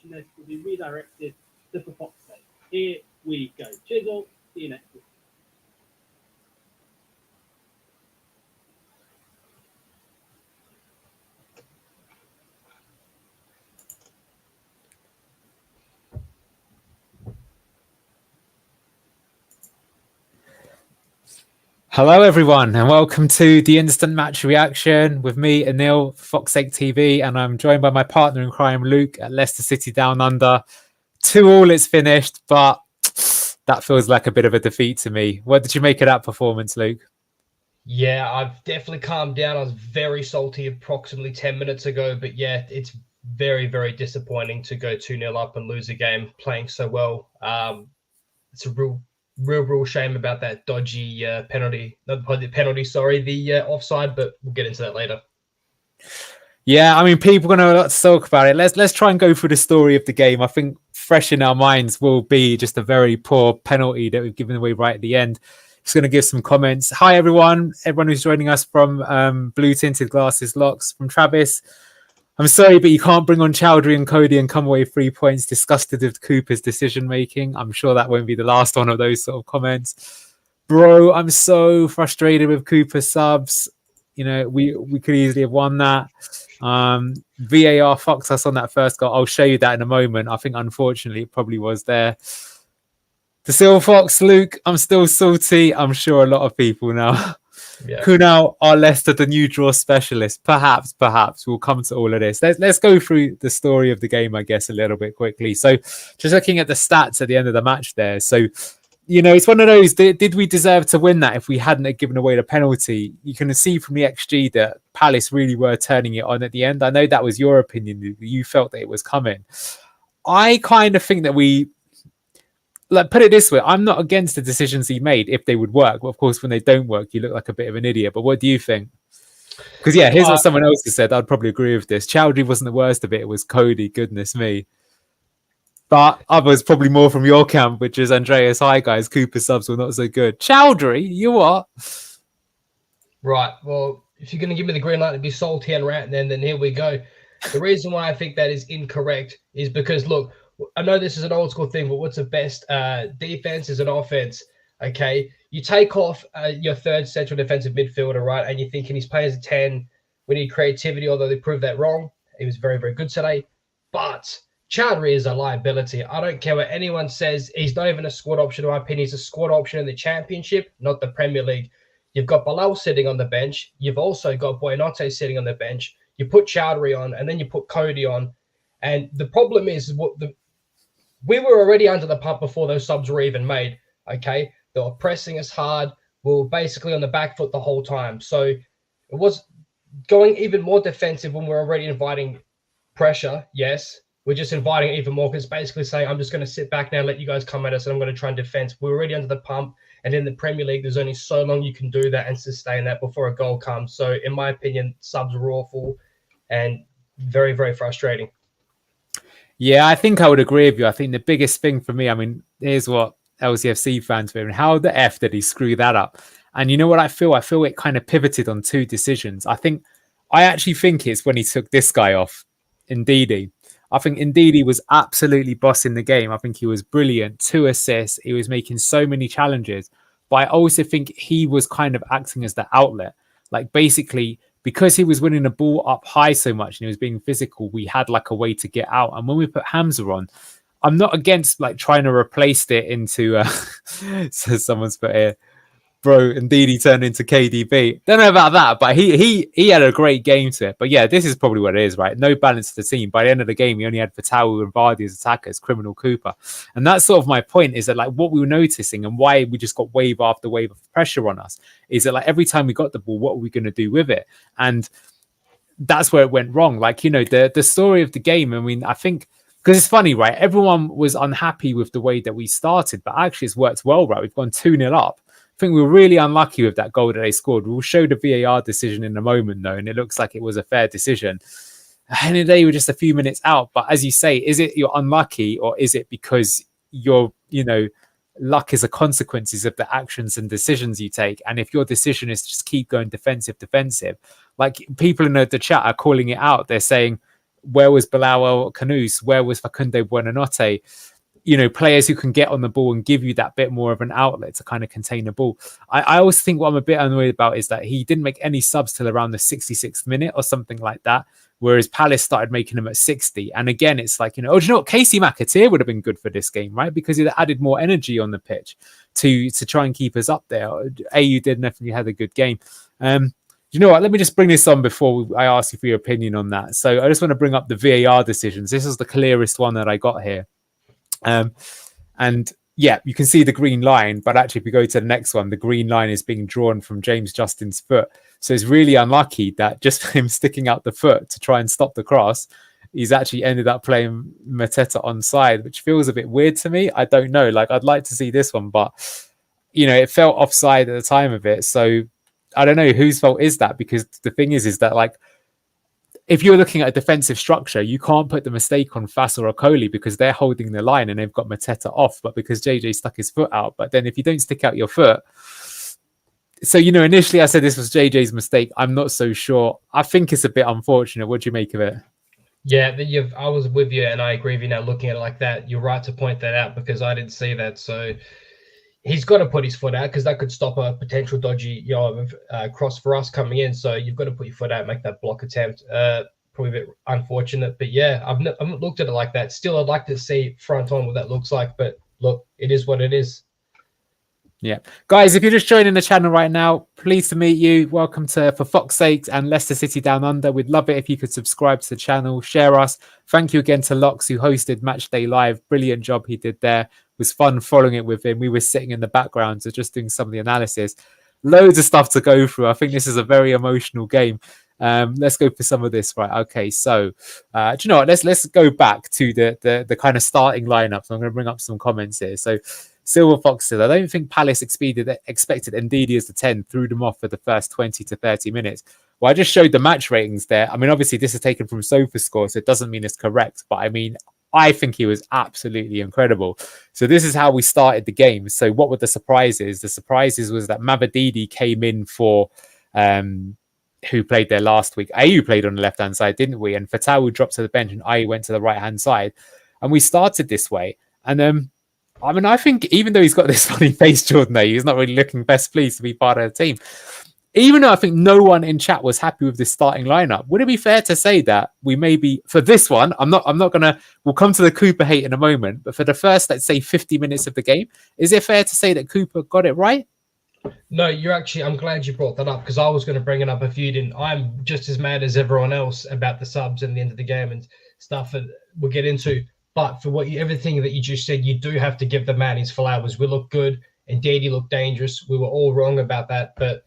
watching this will be redirected to the Fox site. Here we go. Cheers all. See you next week. Hello, everyone, and welcome to the Instant Match Reaction with me, Anil, Fox8 TV, and I'm joined by my partner in crime, Luke, at Leicester City Down Under. 2-2 it's finished, but that feels like a bit of a defeat to me. What did you make of that performance, Luke? Yeah, I've definitely calmed down. I was very salty approximately 10 minutes ago, but yeah, it's very, very disappointing to go 2-0 up and lose a game playing so well. It's a real shame about that dodgy penalty. Not the penalty, sorry, the offside, but we'll get into that later. Yeah, I mean, people are going to have a lot to talk about it. Let's try and go through the story of the game. I think fresh in our minds will be just a very poor penalty that we've given away right at the end. Just going to give some comments. Hi, everyone who's joining us from Blue Tinted Glasses Locks, from Travis. I'm sorry, but you can't bring on Chowdhury and Cody and come away 3 points disgusted with Cooper's decision-making. I'm sure that won't be the last one of those sort of comments. Bro, I'm so frustrated with Cooper subs. You know, we could easily have won that. VAR fucked us on that first goal. I'll show you that in a moment. I think, unfortunately, it probably was there. The Silver Fox, Luke, I'm still salty. I'm sure a lot of people now. Yeah. Kunal, are Leicester the new draw specialist? Perhaps. We'll come to all of this. Let's go through the story of the game, I guess, a little bit quickly. So just looking at the stats at the end of the match there. So, you know, it's one of those, did we deserve to win that if we hadn't given away the penalty? You can see from the XG that Palace really were turning it on at the end. I know that was your opinion. You felt that it was coming. I kind of think that put it this way, I'm not against the decisions he made if they would work. But of course, when they don't work, you look like a bit of an idiot. But what do you think? Because, yeah, here's what someone else has said. I'd probably agree with this. Chowdhury wasn't the worst of it. It was Cody. Goodness me. But others probably more from your camp, which is Andreas. Hi, guys. Cooper subs were not so good. Chowdhury, you what? Right. Well, if you're going to give me the green light to be salty and rant, then here we go. The reason why I think that is incorrect is because, look, I know this is an old school thing, but what's the best defense is an offense, okay? You take off your third central defensive midfielder, right, and you're thinking he's playing as a 10. We need creativity, although they proved that wrong. He was very, very good today. But Chowdhury is a liability. I don't care what anyone says. He's not even a squad option, in my opinion. He's a squad option in the Championship, not the Premier League. You've got Bilal sitting on the bench. You've also got Boyanote sitting on the bench. You put Chowdhury on, and then you put Cody on. And the problem is we were already under the pump before those subs were even made, okay? They were pressing us hard. We were basically on the back foot the whole time. So it was going even more defensive when we were already inviting pressure, yes. We're just inviting it even more because basically saying, I'm just going to sit back now, let you guys come at us, and I'm going to try and defend. We're already under the pump. And in the Premier League, there's only so long you can do that and sustain that before a goal comes. So in my opinion, subs were awful and very, very frustrating. Yeah, I think I would agree with you. I think the biggest thing for me, I mean, here's what LCFC fans were. How the F did he screw that up? And you know what I feel? I feel it kind of pivoted on two decisions. I actually think it's when he took this guy off, Ndidi. I think Ndidi was absolutely bossing the game. I think he was brilliant. 2 assists. He was making so many challenges. But I also think he was kind of acting as the outlet. Like basically, because he was winning the ball up high so much and he was being physical, we had like a way to get out. And when we put Hamza on, I'm not against like trying to replace it into so someone's put here, bro, indeed he turned into KDB. Don't know about that, but he had a great game to it. But yeah, this is probably what it is, right? No balance to the team. By the end of the game, he only had Fatawu and Vardy as attackers, criminal Cooper. And that's sort of my point, is that like what we were noticing and why we just got wave after wave of pressure on us is that like every time we got the ball, what are we going to do with it? And that's where it went wrong. Like, you know, the story of the game, I mean, I think, because it's funny, right? Everyone was unhappy with the way that we started, but actually it's worked well, right? We've gone 2-0 up. I think we were really unlucky with that goal that they scored. We'll show the VAR decision in a moment, though, and it looks like it was a fair decision. And they were just a few minutes out. But as you say, is it you're unlucky, or is it because you're, you know, luck is a consequences of the actions and decisions you take? And if your decision is to just keep going defensive, like people in the chat are calling it out. They're saying, Where was Bilal Kanous? Where was Facundo Buonanotte? Players who can get on the ball and give you that bit more of an outlet to kind of contain the ball. I always think what I'm a bit annoyed about is that he didn't make any subs till around the 66th minute or something like that, whereas Palace started making them at 60. And again, it's like, do you know what? Casey McAteer would have been good for this game, right? Because he added more energy on the pitch to try and keep us up there. AU did definitely had a good game. You know what? Let me just bring this on before I ask you for your opinion on that. So I just want to bring up the VAR decisions. This is the clearest one that I got here. And yeah, you can see the green line, but actually if we go to the next one, the green line is being drawn from James Justin's foot. So it's really unlucky that just for him sticking out the foot to try and stop the cross, he's actually ended up playing Mateta onside, which feels a bit weird to me. I don't know. Like, I'd like to see this one, but it felt offside at the time of it. So I don't know whose fault is that, because the thing is that, like, if you're looking at a defensive structure, you can't put the mistake on Fass or Okoli because they're holding the line and they've got Mateta off, but because JJ stuck his foot out. But then if you don't stick out your foot, so, initially I said this was JJ's mistake. I'm not so sure. I think it's a bit unfortunate. What do you make of it? Yeah, I was with you, and I agree with you now looking at it like that. You're right to point that out because I didn't see that. So he's got to put his foot out because that could stop a potential dodgy cross for us coming in. So you've got to put your foot out, make that block attempt. Probably a bit unfortunate, but yeah, I haven't looked at it like that. Still, I'd like to see front on what that looks like, but look, it is what it is. Yeah, guys, if you're just joining the channel right now, pleased to meet you. Welcome to For Fox's Sake and Leicester City Down Under. We'd love it if you could subscribe to the channel, share us. Thank you again to Locks, who hosted Matchday Live. Brilliant job he did there. It was fun following it with him. We were sitting in the background, so just doing some of the analysis. Loads of stuff to go through. I think this is a very emotional game. Let's go for some of this. Right, okay, so do you know what? Let's go back to the kind of starting lineup. So I'm going to bring up some comments here. So Silver Fox said, I don't think Palace expected Ndidi as the 10, threw them off for the first 20 to 30 minutes. Well, I just showed the match ratings there. I mean, obviously this is taken from SofaScore, so it doesn't mean it's correct, but I mean, I think he was absolutely incredible. So this is how we started the game. So what were the surprises? The surprises was that Mavadidi came in for who played there last week. AU played on the left-hand side, didn't we? And Fatawu dropped to the bench and AU went to the right-hand side. And we started this way. And I mean, I think even though he's got this funny face, Jordan, he's not really looking best pleased to be part of the team. Even though I think no one in chat was happy with this starting lineup, would it be fair to say that we maybe for this one, I'm not gonna, we'll come to the Cooper hate in a moment, but for the first, let's say 50 minutes of the game, is it fair to say that Cooper got it right? No, I'm glad you brought that up because I was going to bring it up if you didn't. I'm just as mad as everyone else about the subs and the end of the game and stuff that we'll get into. But for everything that you just said, you do have to give the man his flowers. We look good. Indeed, looked dangerous. We were all wrong about that. But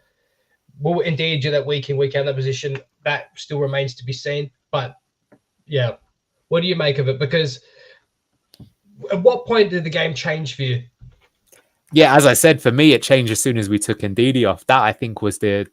will Indeed do that week in, week out in that position? That still remains to be seen. But, yeah, what do you make of it? Because at what point did the game change for you? Yeah, as I said, for me, it changed as soon as we took Ndidi off. That, I think, was the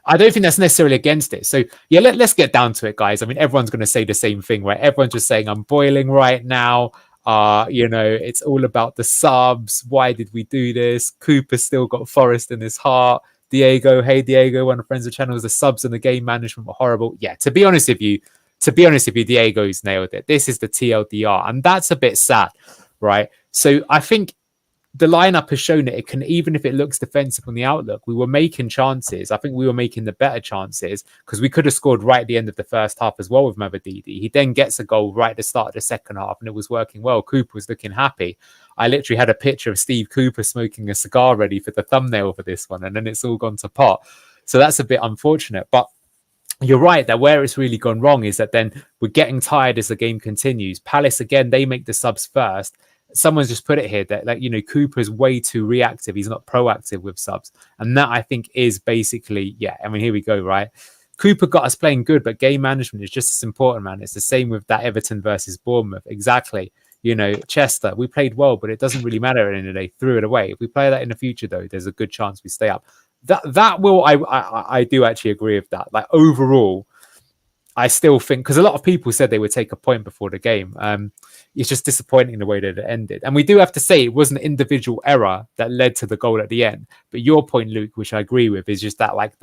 I don't think that's necessarily against it. So, yeah, let's get down to it, guys. I mean, everyone's going to say the same thing, right? Everyone's just saying, I'm boiling right now. It's all about the subs. Why did we do this? Cooper still got Forest in his heart. Diego, hey, Diego, one of friends of the channel, the subs and the game management were horrible. Yeah, to be honest with you, Diego's nailed it. This is the TLDR, and that's a bit sad, right? So I think the lineup has shown that it can, even if it looks defensive on the outlook, we were making chances. I think we were making the better chances because we could have scored right at the end of the first half as well with Mavadidi. He then gets a goal right at the start of the second half and it was working well. Cooper was looking happy. I literally had a picture of Steve Cooper smoking a cigar ready for the thumbnail for this one, and then it's all gone to pot. So that's a bit unfortunate. But you're right that where it's really gone wrong is that then we're getting tired as the game continues. Palace, again, they make the subs first. Someone's just put it here that, like, Cooper's way too reactive. He's not proactive with subs. And that, I think, is basically, yeah, I mean, here we go, right? Cooper got us playing good, but game management is just as important, man. It's the same with that Everton versus Bournemouth. Exactly. Chester, we played well, but it doesn't really matter at the end of the day. Threw it away. If we play that in the future, though, there's a good chance we stay up. That will, I do actually agree with that. Like, overall, I still think, because a lot of people said they would take a point before the game. It's just disappointing the way that it ended. And we do have to say it was an individual error that led to the goal at the end. But your point, Luke, which I agree with, is just that, like,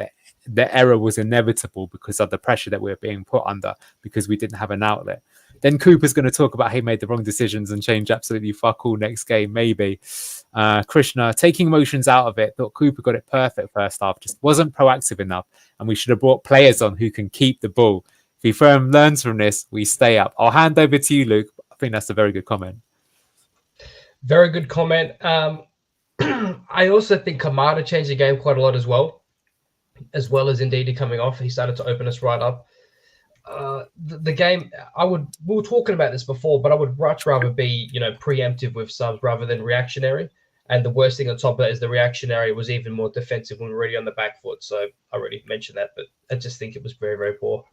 the error was inevitable because of the pressure that we were being put under because we didn't have an outlet. Then Cooper's going to talk about he made the wrong decisions and change absolutely fuck all next game, maybe. Krishna, taking emotions out of it, thought Cooper got it perfect first half, just wasn't proactive enough, and we should have brought players on who can keep the ball. If the firm learns from this, we stay up. I'll hand over to you, Luke. I think that's a very good comment. Very good comment. I also think Kamada changed the game quite a lot as well as Ndidi coming off. He started to open us right up. The game, we were talking about this before, but I would much rather be, preemptive with subs rather than reactionary. And the worst thing on top of that is the reactionary was even more defensive when we were already on the back foot. So I already mentioned that, but I just think it was very, very poor.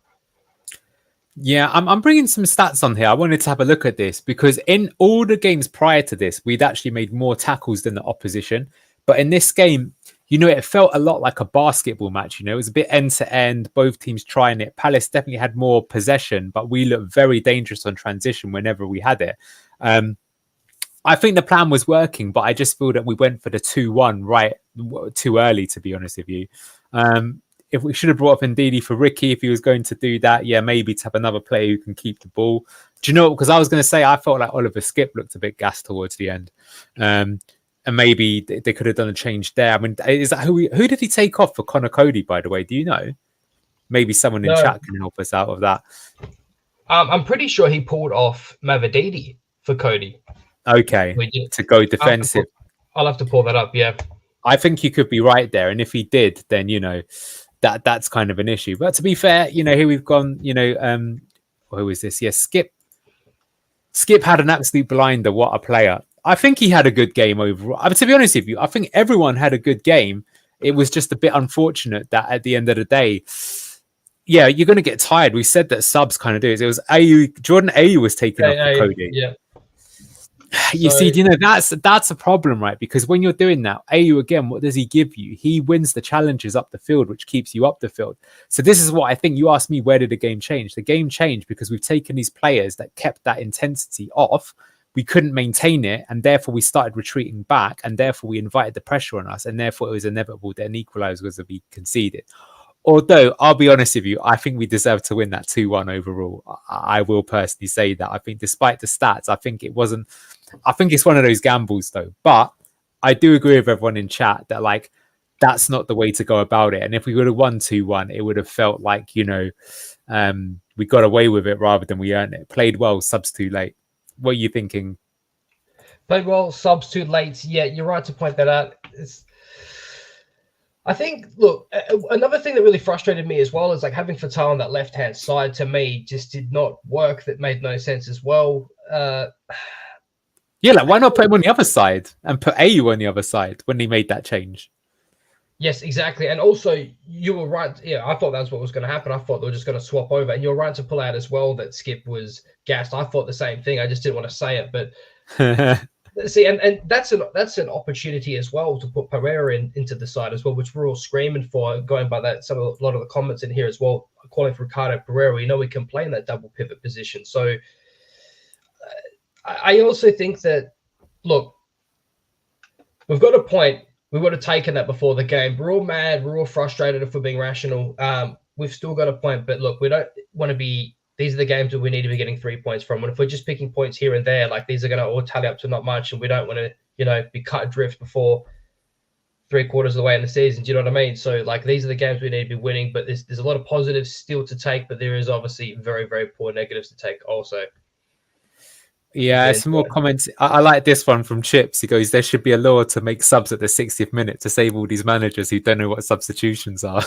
Yeah, I'm bringing some stats on here. I wanted to have a look at this because in all the games prior to this, we'd actually made more tackles than the opposition. But in this game, it felt a lot like a basketball match. It was a bit end to end, both teams trying it. Palace definitely had more possession, but we looked very dangerous on transition whenever we had it. I think the plan was working, but I just feel that we went for the 2-1 right too early, to be honest with you. If we should have brought up Ndidi for Ricky, if he was going to do that, yeah, maybe to have another player who can keep the ball. Do you know? Because I was going to say I felt like Oliver Skip looked a bit gassed towards the end, and maybe they could have done a change there. I mean, is that who did he take off for Connor Cody? By the way, do you know? Maybe someone in chat can help us out of that. I'm pretty sure he pulled off Mavididi for Cody. Okay, to go defensive. I'll have to pull that up. Yeah, I think you could be right there, and if he did, then that's kind of an issue. But to be fair, here we've gone, who is this? Yes, Skip. Skip had an absolute blinder. What a player. I think he had a good game overall. To be honest with you, I think everyone had a good game. It was just a bit unfortunate that at the end of the day, yeah, you're going to get tired. We said that subs kind of do it. It was Jordan Ayew was taken off for Cody. Yeah. You see, that's a problem, right? Because when you're doing that, Ayew again, what does he give you? He wins the challenges up the field, which keeps you up the field. So this is what I think. You asked me, where did the game change? The game changed because we've taken these players that kept that intensity off. We couldn't maintain it, and therefore we started retreating back, and therefore we invited the pressure on us, and therefore it was inevitable that an equaliser was to be conceded. Although, I'll be honest with you, I think we deserve to win that 2-1 overall. I will personally say that. I think despite the stats, I think it's one of those gambles though. But I do agree with everyone in chat that that's not the way to go about it. And if we would have won 2-1, it would have felt like, we got away with it rather than we earned it. Played well, subs too late. What are you thinking? Played well, subs too late. Yeah, you're right to point that out. I think, look, another thing that really frustrated me as well is having Fatal on that left-hand side, to me, just did not work. That made no sense as well. Yeah, why not put him on the other side and put Ayew on the other side when he made that change? Yes, exactly. And also, you were right. Yeah, I thought that's what was going to happen. I thought they were just going to swap over. And you're right to pull out as well that Skip was gassed. I thought the same thing. I just didn't want to say it. But see, and that's an opportunity as well to put Pereira into the side as well, which we're all screaming for. Going by that, a lot of the comments in here as well, calling for Ricardo Pereira. We know we can play in that double pivot position. So I also think that, look, we've got a point. We would have taken that before the game. We're all mad. We're all frustrated if we're being rational. We've still got a point. But look, we don't want to be – these are the games that we need to be getting 3 points from. And if we're just picking points here and there, these are going to all tally up to not much. And we don't want to, be cut adrift before 3/4 of the way in the season. Do you know what I mean? So, these are the games we need to be winning. But there's a lot of positives still to take. But there is obviously very, very poor negatives to take also. Yeah, some more comments. I like this one from Chips. He goes, there should be a law to make subs at the 60th minute to save all these managers who don't know what substitutions are.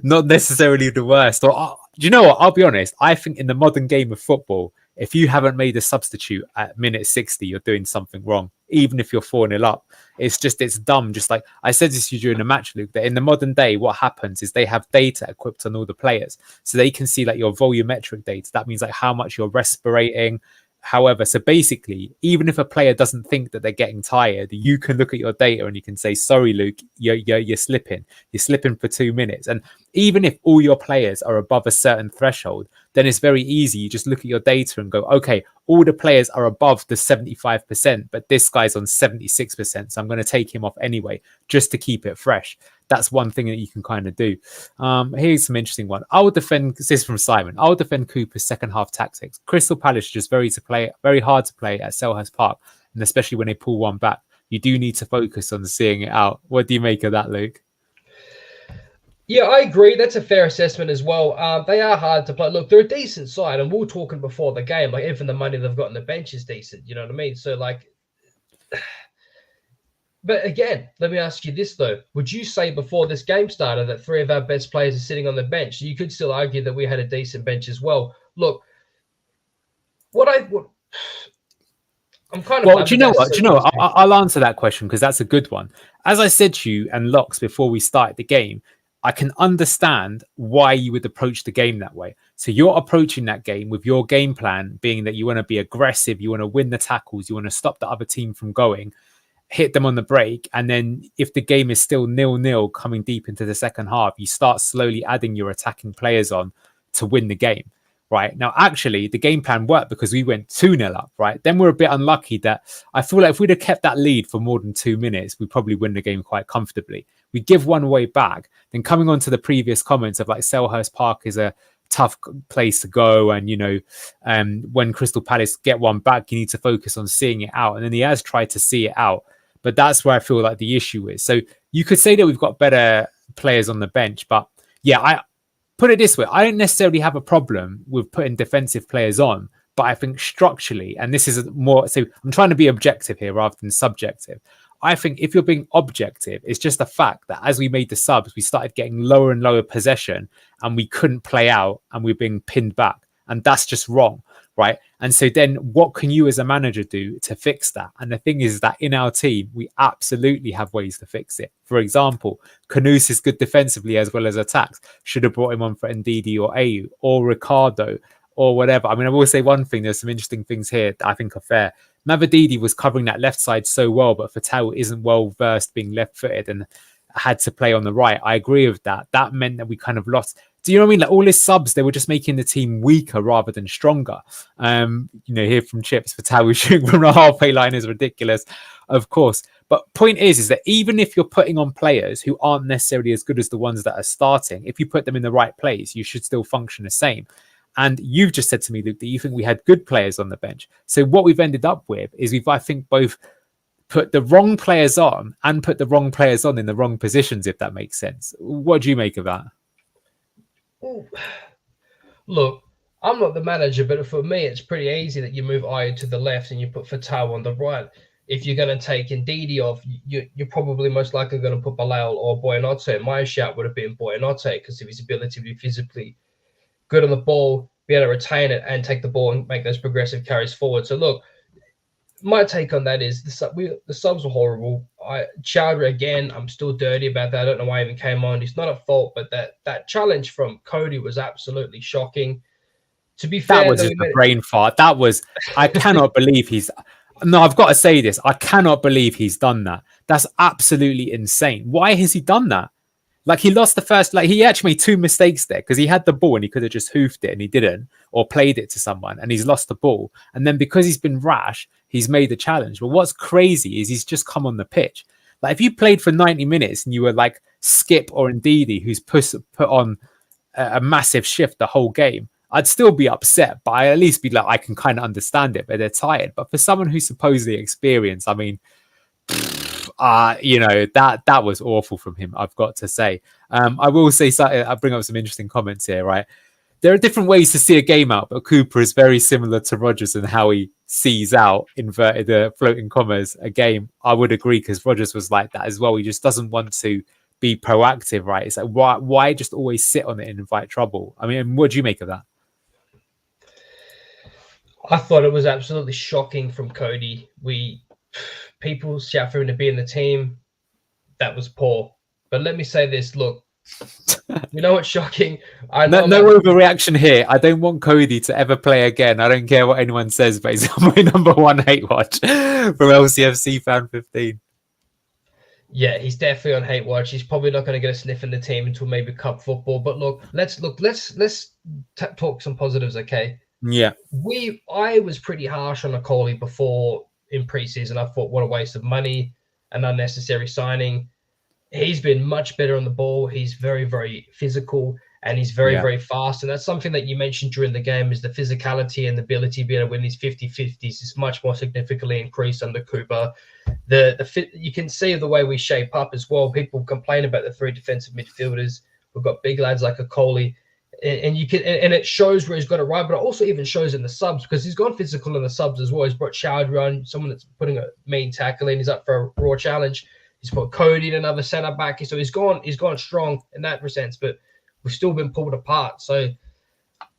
Not necessarily the worst. Or, do you know what? I'll be honest. I think in the modern game of football, if you haven't made a substitute at minute 60, you're doing something wrong. Even if you're 4-0 up. It's dumb. Just like I said this to you during the match, Luke, that in the modern day, what happens is they have data equipped on all the players. So they can see your volumetric data. That means how much you're respirating. However, so basically, even if a player doesn't think that they're getting tired, you can look at your data and you can say, sorry, Luke, you're slipping. You're slipping for 2 minutes. And even if all your players are above a certain threshold, then it's very easy. You just look at your data and go, okay, all the players are above the 75%, but this guy's on 76%. So I'm going to take him off anyway, just to keep it fresh. That's one thing that you can kind of do. Here's some interesting one. I would defend, this is from Simon, I would defend Cooper's second half tactics. Crystal Palace is just very hard to play at Selhurst Park, and especially when they pull one back. You do need to focus on seeing it out. What do you make of that, Luke? Yeah, I agree. That's a fair assessment as well. They are hard to play. Look, they're a decent side, and we were talking before the game, like even the money they've got on the bench is decent. You know what I mean? So, like, but again, let me ask you this though: would you say before this game started that 3 of our best players are sitting on the bench? You could still argue that we had a decent bench as well. Look, I'm kind of. Well, do you know what? I'll answer that question because that's a good one. As I said to you and Locks before we started the game, I can understand why you would approach the game that way. So you're approaching that game with your game plan being that you want to be aggressive, you want to win the tackles, you want to stop the other team from going, hit them on the break. And then if the game is still 0-0 coming deep into the second half, you start slowly adding your attacking players on to win the game. Right now, actually, the game plan worked because we went 2-0 up. Right, then we're a bit unlucky that I feel like if we'd have kept that lead for more than 2 minutes, we'd probably win the game quite comfortably. We give one way back. Then coming on to the previous comments of like Selhurst Park is a tough place to go, and you know, when Crystal Palace get one back, you need to focus on seeing it out. And then he has tried to see it out, but that's where I feel like the issue is. So you could say that we've got better players on the bench, but yeah, I put it this way, I don't necessarily have a problem with putting defensive players on, but I think structurally, and this is more, so I'm trying to be objective here rather than subjective. I think if you're being objective, it's just the fact that as we made the subs, we started getting lower and lower possession and we couldn't play out and we're being pinned back. And that's just wrong, right? And so then what can you as a manager do to fix that? And the thing is that in our team, we absolutely have ways to fix it. For example, Kanous is good defensively as well as attacks. Should have brought him on for Ndidi or Ayew or Ricardo or whatever. I mean, I will say one thing. There's some interesting things here that I think are fair. Mavadidi was covering that left side so well, but Fatal isn't well versed being left-footed and had to play on the right. I agree with that. That meant that we kind of lost. Do you know what I mean? Like all his subs, they were just making the team weaker rather than stronger. You know, here from Chips, Fatal shooting from the halfway line is ridiculous, of course. But point is that even if you're putting on players who aren't necessarily as good as the ones that are starting, if you put them in the right place, you should still function the same. And you've just said to me, Luke, that you think we had good players on the bench. So what we've ended up with is we've, I think, both put the wrong players on and put the wrong players on in the wrong positions, if that makes sense. What do you make of that? Look, I'm not the manager, but for me, it's pretty easy that you move Ayew to the left and you put Fatal on the right. If you're going to take Ndidi off, you're probably most likely going to put Bilal or Boyanote. My shout would have been Boyanote because of his ability to be physically good on the ball, be able to retain it and take the ball and make those progressive carries forward. So look, my take on that is the subs were horrible. Chowdhury, again, I'm still dirty about that. I don't know why he even came on. He's not at fault, but that challenge from Cody was absolutely shocking. To be fair, that was just a brain fart. That was, I cannot believe no, I've got to say this. I cannot believe he's done that. That's absolutely insane. Why has he done that? Like he lost the first, like he actually made 2 mistakes there because he had the ball and he could have just hoofed it and he didn't, or played it to someone and he's lost the ball. And then because he's been rash, he's made the challenge. But what's crazy is he's just come on the pitch. Like if you played for 90 minutes and you were like Skip or Ndidi, who's put on a massive shift the whole game, I'd still be upset, but I'd at least be like, I can kind of understand it, but they're tired. But for someone who's supposedly experienced, I mean, you know, that was awful from him, I've got to say. I will say something, I'll bring up some interesting comments here, right? There are different ways to see a game out, but Cooper is very similar to Rodgers in how he sees out, inverted floating commas, a game. I would agree because Rodgers was like that as well. He just doesn't want to be proactive, right? It's like, why just always sit on it and invite trouble? I mean, what do you make of that? I thought it was absolutely shocking from Cody. People shout for him to be in the team. That was poor. But let me say this, look, you know what's shocking? No overreaction here. I don't want Cody to ever play again. I don't care what anyone says, but he's on my number 1 hate watch from LCFC fan 15. Yeah, he's definitely on hate watch. He's probably not going to get a sniff in the team until maybe cup football. But let's talk some positives, okay? Yeah. I was pretty harsh on Okoli before in preseason. I thought, what a waste of money, an unnecessary signing. He's been much better on the ball. He's very, very physical, and he's very, very fast. And that's something that you mentioned during the game, is the physicality and the ability to be able to win these 50-50s is much more significantly increased under Cooper. The fit, you can see the way we shape up as well. People complain about the three defensive midfielders. We've got big lads like Okoli, and you can, and it shows where he's got it right, but it also even shows in the subs, because he's gone physical in the subs as well. He's brought Chowdhury on, someone that's putting a mean tackle in. He's up for a raw challenge. He's put Cody in, another centre back. So he's gone strong in that sense, but we've still been pulled apart. So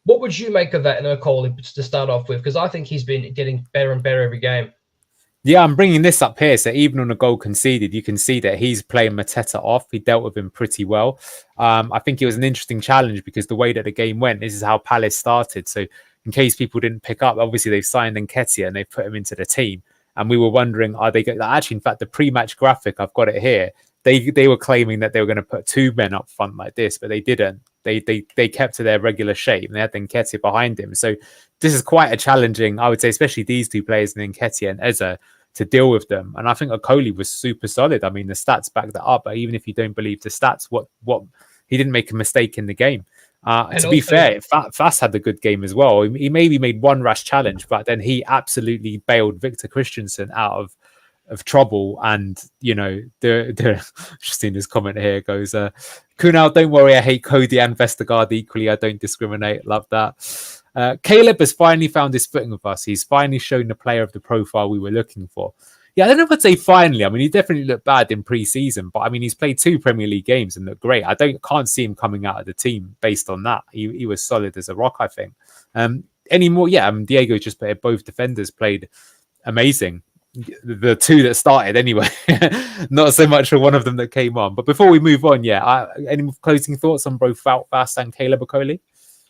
what would you make of that in Okoli to start off with? Because I think he's been getting better and better every game. Yeah, I'm bringing this up here. So even on a goal conceded, you can see that he's playing Mateta off. He dealt with him pretty well. I think it was an interesting challenge because the way that the game went, this is how Palace started. So in case people didn't pick up, obviously they've signed Nketiah and they've put him into the team. And we were wondering, are they going to... Actually, in fact, the pre-match graphic, I've got it here. They were claiming that they were going to put two men up front like this, but they didn't. They kept to their regular shape and they had Nketiah behind him. So this is quite a challenging, I would say, especially these two players, Nketiah and Eze, to deal with them. And I think Okoli was super solid. I mean, the stats back that up. But even if you don't believe the stats, what he didn't make a mistake in the game. To be fair, Fass had a good game as well. He maybe made one rash challenge, but then he absolutely bailed Victor Christensen out of trouble. And you know, just in this comment here goes, Kunal, don't worry, I hate Cody and Vestergaard equally. I don't discriminate. Love that. Caleb has finally found his footing with us. He's finally shown the player of the profile we were looking for. Yeah, I don't know if I'd say finally. I mean, he definitely looked bad in pre-season, but I mean, he's played 2 Premier League games and looked great. I can't see him coming out of the team based on that. He was solid as a rock, I think. Anymore, yeah, Diego just played, both defenders played amazing. The two that started anyway, not so much for one of them that came on. But before we move on, any closing thoughts on both Wout Faes and Caleb Okoli?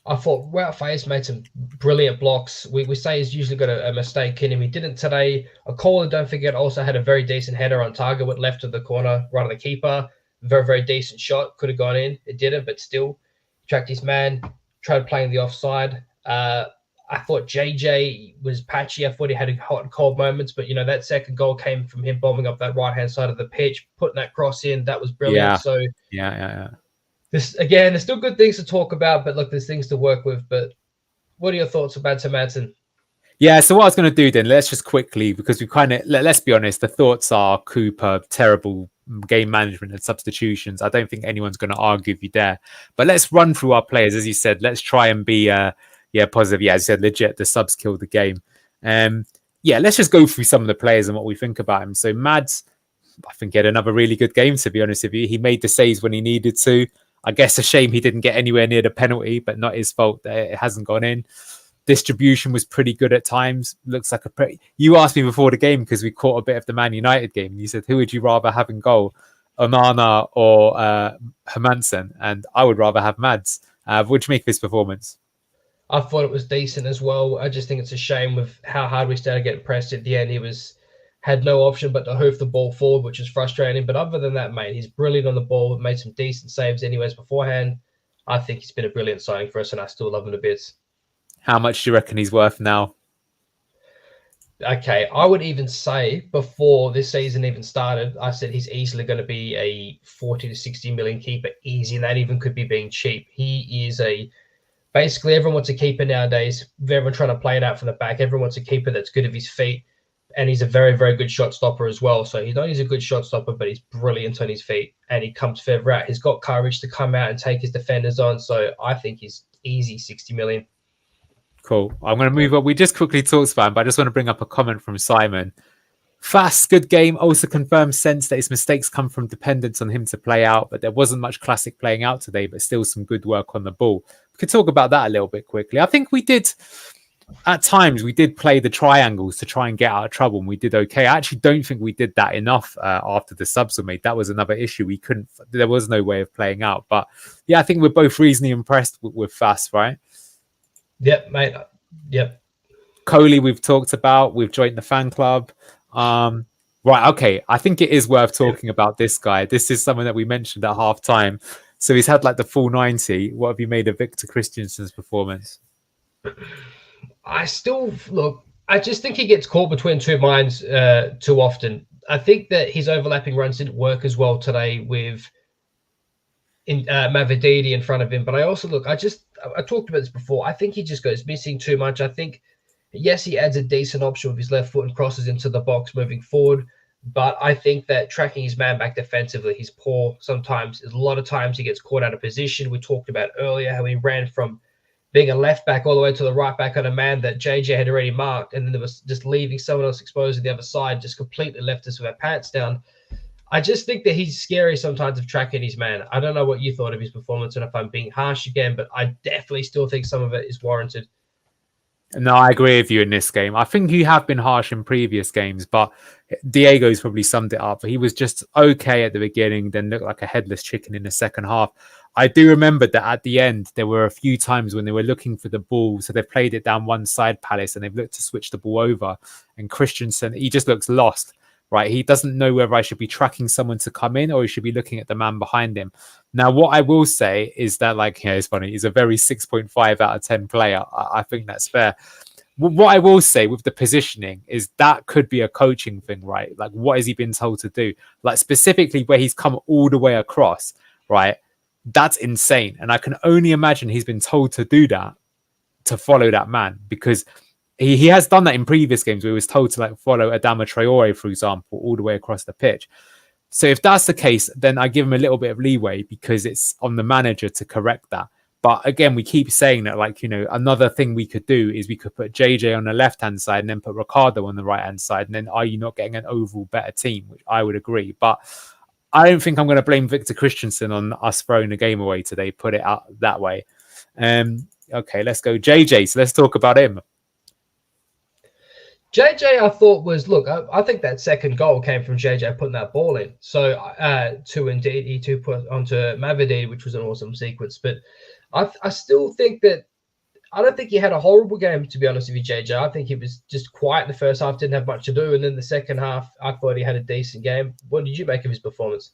I thought Wout Faes made some brilliant blocks. We say he's usually got a mistake in him. He didn't today. Okoli, don't forget, also had a very decent header on target, went left of the corner, right of the keeper. Very, very decent shot. Could have gone in. It didn't, but still tracked his man, tried playing the offside. I thought JJ was patchy. I thought he had hot and cold moments, but, you know, that second goal came from him bombing up that right-hand side of the pitch, putting that cross in. That was brilliant. Yeah. There's still good things to talk about, but look, there's things to work with. But what are your thoughts about Madsen? Yeah, so what I was going to do then, let's just quickly, because we kind of, let's be honest, the thoughts are Cooper, terrible game management and substitutions. I don't think anyone's going to argue with you there. But let's run through our players. As you said, let's try and be positive. Yeah, as you said, legit, the subs killed the game. Let's just go through some of the players and what we think about him. So Mads, I think he had another really good game, to be honest with you. He made the saves when he needed to. I guess a shame he didn't get anywhere near the penalty, but not his fault that it hasn't gone in. Distribution was pretty good at times. Looks like you asked me before the game because we caught a bit of the Man United game. And you said, who would you rather have in goal, Onana or Hermansen? And I would rather have Mads. What do you make of his performance? I thought it was decent as well. I just think it's a shame with how hard we started getting pressed at the end. He had no option but to hoof the ball forward, which is frustrating. But other than that, mate, he's brilliant on the ball. Made some decent saves anyways beforehand. I think he's been a brilliant signing for us, and I still love him to bits. How much do you reckon he's worth now? Okay, I would even say before this season even started, I said he's easily going to be a 40 to 60 million keeper, easy, and that even could be being cheap. He is basically everyone wants a keeper nowadays. Everyone trying to play it out from the back. Everyone wants a keeper that's good at his feet. And he's a very, very good shot stopper as well. So he's not only a good shot stopper, but he's brilliant on his feet. And he comes further out. He's got courage to come out and take his defenders on. So I think he's easy 60 million. Cool. I'm going to move on. We just quickly talked about him, but I just want to bring up a comment from Simon. Fast, good game. Also confirms sense that his mistakes come from dependence on him to play out, but there wasn't much classic playing out today, but still some good work on the ball. We could talk about that a little bit quickly. I think we did... At times, we did play the triangles to try and get out of trouble, and we did okay. I actually don't think we did that enough after the subs were made. That was another issue. There was no way of playing out. But yeah, I think we're both reasonably impressed with Fass, right? Yep, mate. Yep. Coley, we've talked about. We've joined the fan club. Right, okay. I think it is worth talking about this guy. This is someone that we mentioned at half time. So he's had like the full 90. What have you made of Victor Christensen's performance? I still look. I just think he gets caught between two minds too often. I think that his overlapping runs didn't work as well today with Mavididi in front of him. But I also look. I talked about this before. I think he just goes missing too much. I think yes, he adds a decent option with his left foot and crosses into the box moving forward. But I think that tracking his man back defensively, he's poor. Sometimes, a lot of times, he gets caught out of position. We talked about earlier how he ran from being a left back all the way to the right back on a man that JJ had already marked, and then there was just leaving someone else exposed to the other side, just completely left us with our pants down. I just think that he's scary sometimes of tracking his man. I don't know what you thought of his performance and if I'm being harsh again, but I definitely still think some of it is warranted. No, I agree with you in this game. I think you have been harsh in previous games, but Diego's probably summed it up. He was just okay at the beginning, then looked like a headless chicken in the second half. I do remember that at the end, there were a few times when they were looking for the ball. So they played it down one side, Palace, and they've looked to switch the ball over. And Christensen, he just looks lost, right? He doesn't know whether I should be tracking someone to come in or he should be looking at the man behind him. Now, what I will say is that, like, yeah, it's funny. He's a very 6.5 out of 10 player. I think that's fair. What I will say with the positioning is that could be a coaching thing, right? Like, what has he been told to do? Like, specifically where he's come all the way across, right? That's insane. And I can only imagine he's been told to do that to follow that man, because he has done that in previous games where he was told to, like, follow Adama Traore, for example, all the way across the pitch. So if that's the case, then I give him a little bit of leeway because it's on the manager to correct that. But again, we keep saying that, like, you know, another thing we could do is we could put JJ on the left-hand side and then put Ricardo on the right-hand side. And then are you not getting an overall better team? Which I would agree. But I don't think I'm going to blame Victor Christensen on us throwing the game away today, put it out that way. Okay, let's go JJ. So let's talk about him. JJ, I thought was, look, I think that second goal came from JJ putting that ball in. So to indeed to put onto Mavididi, which was an awesome sequence. But I still think that I don't think he had a horrible game, to be honest with you, JJ. I think he was just quiet in the first half, didn't have much to do. And then the second half, I thought he had a decent game. What did you make of his performance?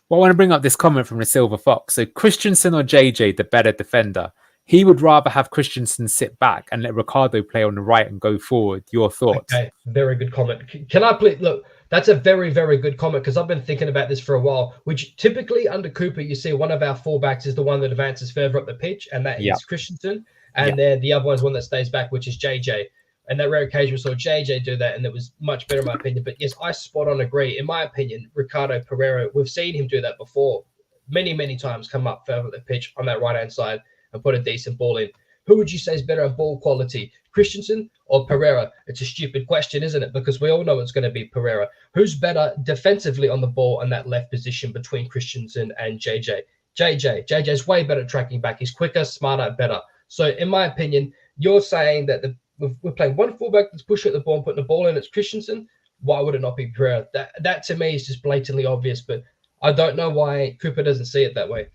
Well, I want to bring up this comment from the Silver Fox. So Christensen or JJ, the better defender? He would rather have Christensen sit back and let Ricardo play on the right and go forward. Your thoughts? Okay, very good comment. Can I please look? That's a very, very good comment because I've been thinking about this for a while. Which typically under Cooper, you see one of our fullbacks is the one that advances further up the pitch, and that is Christensen. And then the other one is one that stays back, which is JJ. And that rare occasion we saw JJ do that, and it was much better in my opinion. But yes, I spot on agree. In my opinion, Ricardo Pereira, we've seen him do that before, many, many times. Come up further up the pitch on that right hand side and put a decent ball in. Who would you say is better at ball quality, Christensen or Pereira? It's a stupid question, isn't it? Because we all know it's going to be Pereira. Who's better defensively on the ball in that left position between Christensen and JJ? JJ's way better at tracking back. He's quicker, smarter, better. So in my opinion, you're saying that we're playing one fullback that's pushing at the ball and putting the ball in. It's Christensen. Why would it not be Pereira? That to me is just blatantly obvious, but I don't know why Cooper doesn't see it that way.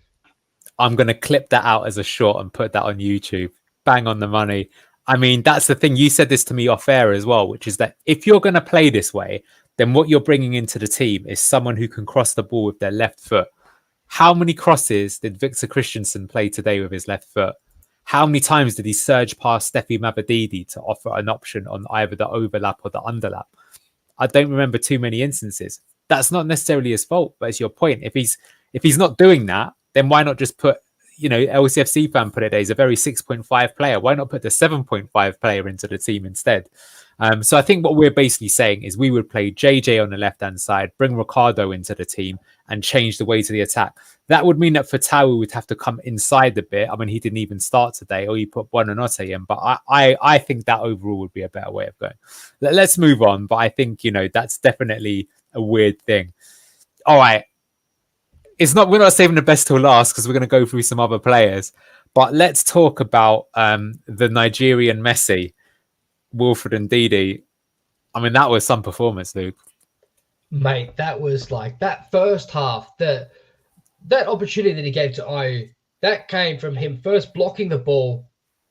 I'm going to clip that out as a short and put that on YouTube. Bang on the money. I mean, that's the thing. You said this to me off air as well, which is that if you're going to play this way, then what you're bringing into the team is someone who can cross the ball with their left foot. How many crosses did Victor Christensen play today with his left foot? How many times did he surge past Steffi Mavididi to offer an option on either the overlap or the underlap? I don't remember too many instances. That's not necessarily his fault, but it's your point. If he's not doing that, then why not just put, you know, LCFC fan put it there, he's a very 6.5 player. Why not put the 7.5 player into the team instead? So I think what we're basically saying is we would play JJ on the left-hand side, bring Ricardo into the team and change the way to the attack. That would mean that Fatawu would have to come inside a bit. I mean, he didn't even start today, or you put Buonanotte in, but I think that overall would be a better way of going. Let's move on, but I think, you know, that's definitely a weird thing. All right. We're not saving the best till last because we're going to go through some other players, but let's talk about the Nigerian Messi, Wilfred and Ndidi. I mean, that was some performance, Luke. Mate, that was like that first half, that opportunity that he gave to Ayew, that came from him first blocking the ball,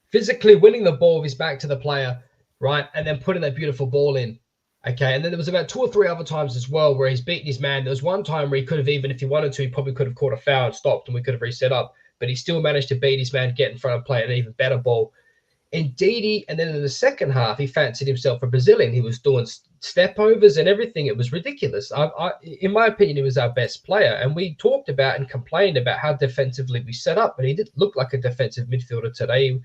physically winning the ball with his back to the player, right? And then putting that beautiful ball in. Okay, and then there was about 2 or 3 other times as well where he's beaten his man. There was one time where he could have, even if he wanted to, he probably could have caught a foul and stopped and we could have reset up. But he still managed to beat his man, get in front and play an even better ball. Ndidi, and then in the second half, he fancied himself a Brazilian. He was doing step overs and everything. It was ridiculous. In my opinion, he was our best player. And we talked about and complained about how defensively we set up, but he didn't look like a defensive midfielder today.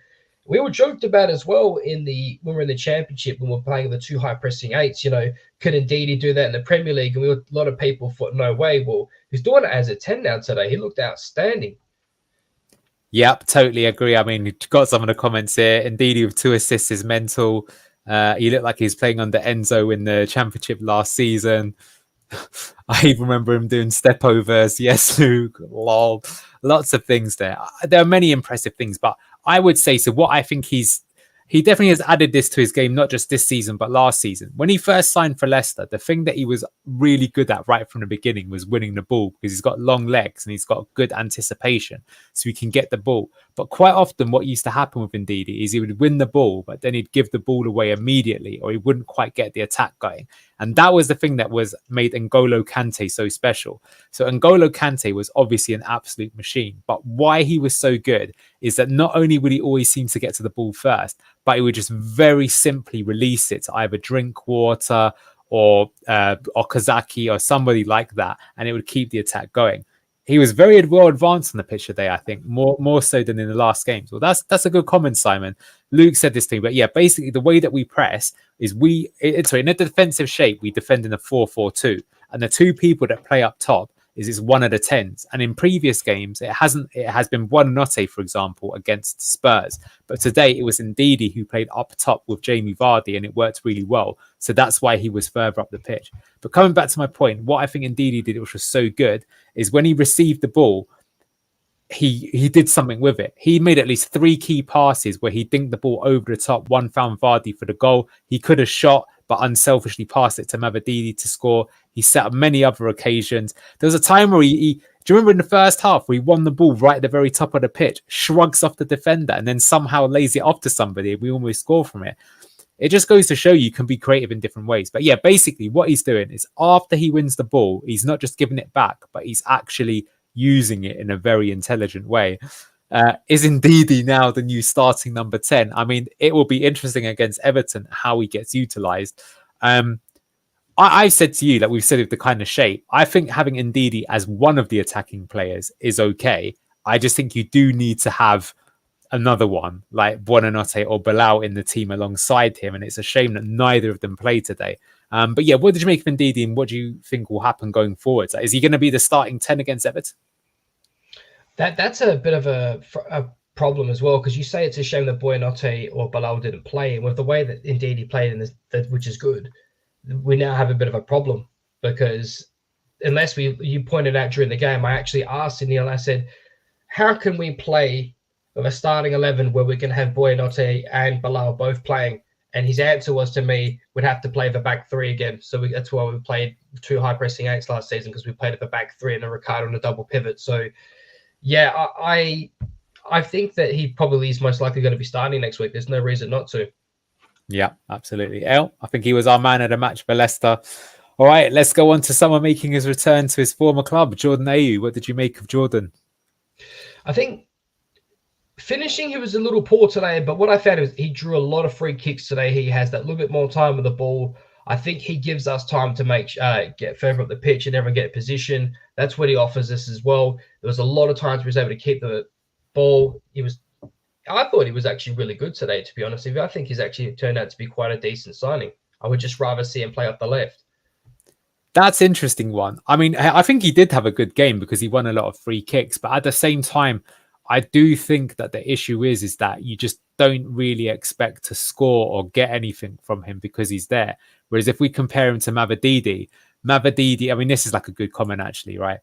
We were joked about as well when we were in the championship when we were playing the two high pressing eights. You know, could Ndidi do that in the Premier League? And a lot of people thought, no way. Well, he's doing it as a 10 now today. He looked outstanding. Yep, totally agree. I mean, got some of the comments here. Indeed, with 2 assists is mental. He looked like he was playing under Enzo in the championship last season. I even remember him doing step overs. Yes, Luke. Lol. Lots of things there. There are many impressive things, but I would say so. What I think he definitely has added this to his game, not just this season, but last season. When he first signed for Leicester, the thing that he was really good at right from the beginning was winning the ball because he's got long legs and he's got good anticipation, so he can get the ball. But quite often what used to happen with Ndidi is he would win the ball, but then he'd give the ball away immediately or he wouldn't quite get the attack going. And that was the thing that was made N'Golo Kante so special. So N'Golo Kante was obviously an absolute machine, but why he was so good is that not only would he always seem to get to the ball first, but he would just very simply release it to either Drinkwater or Okazaki or somebody like that, and it would keep the attack going. He was very well advanced on the pitch today, I think, more so than in the last games. Well, that's a good comment, Simon. Luke said this to me, but yeah, basically the way that we press is in a defensive shape, we defend in a 4-4-2, and the two people that play up top is one of the 10s. And in previous games, it has been Buonanotte, for example, against Spurs. But today it was Ndidi who played up top with Jamie Vardy, and it worked really well. So that's why he was further up the pitch. But coming back to my point, what I think Ndidi did, which was so good, is when he received the ball, he did something with it. He made at least 3 key passes where he dinked the ball over the top. One found Vardy for the goal. He could have shot, but unselfishly passed it to Mavididi to score. He set up many other occasions. There was a time where do you remember in the first half where he won the ball right at the very top of the pitch, shrugs off the defender, and then somehow lays it off to somebody, and we almost score from it. It just goes to show you can be creative in different ways. But yeah, basically what he's doing is after he wins the ball, he's not just giving it back, but he's actually using it in a very intelligent way. Is Ndidi now the new starting number 10? I mean, it will be interesting against Everton how he gets utilised. I said to you, like we've said with the kind of shape, I think having Ndidi as one of the attacking players is okay. I just think you do need to have another one like Buonanotte or Bilal in the team alongside him, and it's a shame that neither of them played today. But yeah, what did you make of Ndidi, and what do you think will happen going forward? Is he going to be the starting 10 against Everton? That's a bit of a problem as well, because you say it's a shame that Buonanotte or Bilal didn't play, and with the way that Ndidi played in this, which is good, we now have a bit of a problem, because unless you pointed out during the game, I actually asked Anil, I said, how can we play with a starting 11 where we can have Buonanotte and Bilal both playing? And his answer was to me, we'd have to play the back 3 again. So that's why we played 2 high pressing 8s last season, because we played at the back 3 and a Ricardo on a double pivot. So yeah, I think that he probably is most likely going to be starting next week. There's no reason not to. Yeah, absolutely. I think he was our man of the match for Leicester. All right, let's go on to someone making his return to his former club, Jordan Ayew. What did you make of Jordan? I think finishing, he was a little poor today, but what I found is he drew a lot of free kicks today. He has that little bit more time with the ball. I think he gives us time to get further up the pitch and never get position. That's what he offers us as well. There was a lot of times he was able to keep the ball. I thought he was actually really good today, to be honest with you. I think he's actually turned out to be quite a decent signing. I would just rather see him play off the left. That's an interesting one. I mean, I think he did have a good game because he won a lot of free kicks, but at the same time, I do think that the issue is that you just don't really expect to score or get anything from him because he's there. Whereas if we compare him to Mavididi, I mean, this is like a good comment actually, right?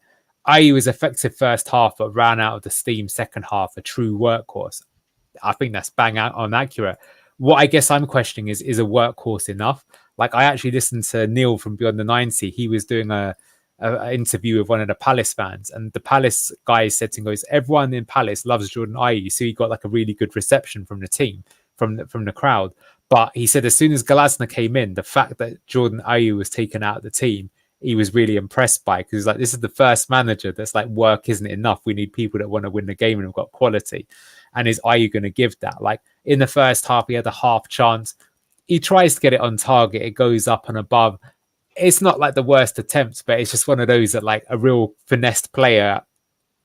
Ayew was effective first half, but ran out of the steam second half, a true workhorse. I think that's bang out on accurate. What I guess I'm questioning is a workhorse enough? Like I actually listened to Neil from Beyond the 90. He was doing a interview with one of the Palace fans, and the Palace guy said to him, goes, everyone in Palace loves Jordan Ayew, so he got like a really good reception from the team, from the crowd. But he said as soon as Glasner came in, the fact that Jordan Ayew was taken out of the team, he was really impressed by, because like, this is the first manager that's like, work isn't enough. We need people that want to win the game and have got quality. And is Ayew going to give that? Like in the first half, he had a half chance. He tries to get it on target. It goes up and above. It's not like the worst attempt, but it's just one of those that like a real finessed player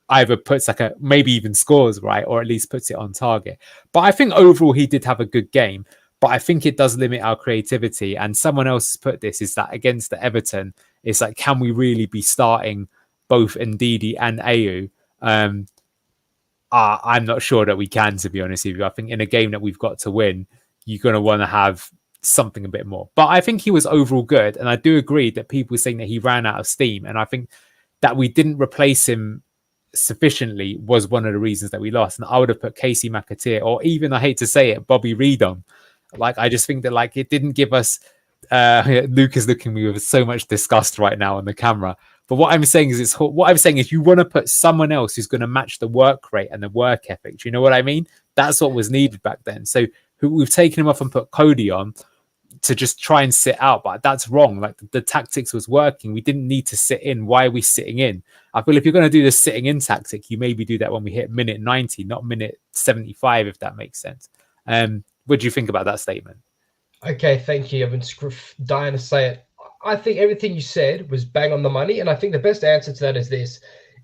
either puts like a, maybe even scores, right? Or at least puts it on target. But I think overall he did have a good game. But I think it does limit our creativity. And someone else has put this, is that against the Everton, it's like, can we really be starting both Ndidi and Ayew? I'm not sure that we can, to be honest with you. I think in a game that we've got to win, you're going to want to have something a bit more. But I think he was overall good. And I do agree that people saying that he ran out of steam. And I think that we didn't replace him sufficiently was one of the reasons that we lost. And I would have put Casey McAteer, or even, I hate to say it, Bobby Reed on. Like, I just think that like it didn't give us Luke is looking at me with so much disgust right now on the camera. But what I'm saying is you want to put someone else who's going to match the work rate and the work ethic. Do you know what I mean? That's what was needed back then. So we've taken him off and put Cody on to just try and sit out, but that's wrong. Like the tactics was working. We didn't need to sit in. Why are we sitting in? I feel if you're going to do the sitting in tactic, you maybe do that when we hit minute 90, not minute 75, if that makes sense. What do you think about that statement? Okay, thank you. I've been dying to say it. I think everything you said was bang on the money. And I think the best answer to that is this.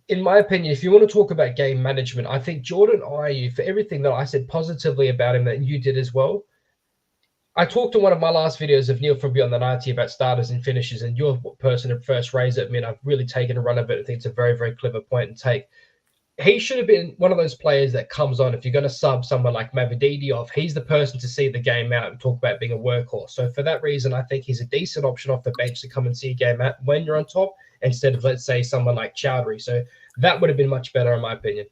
In my opinion, if you want to talk about game management, I think Jordan Ayew, for everything that I said positively about him that you did as well. I talked in one of my last videos of Neil from Beyond the 90 about starters and finishes, and you're the person who first raised it. I mean, I've really taken a run of it. I think it's a very, very clever point and take. He should have been one of those players that comes on if you're going to sub someone like Mavididi off. He's the person to see the game out and talk about being a workhorse. So for that reason, I think he's a decent option off the bench to come and see a game out when you're on top, instead of, let's say, someone like Chowdhury. So that would have been much better in my opinion.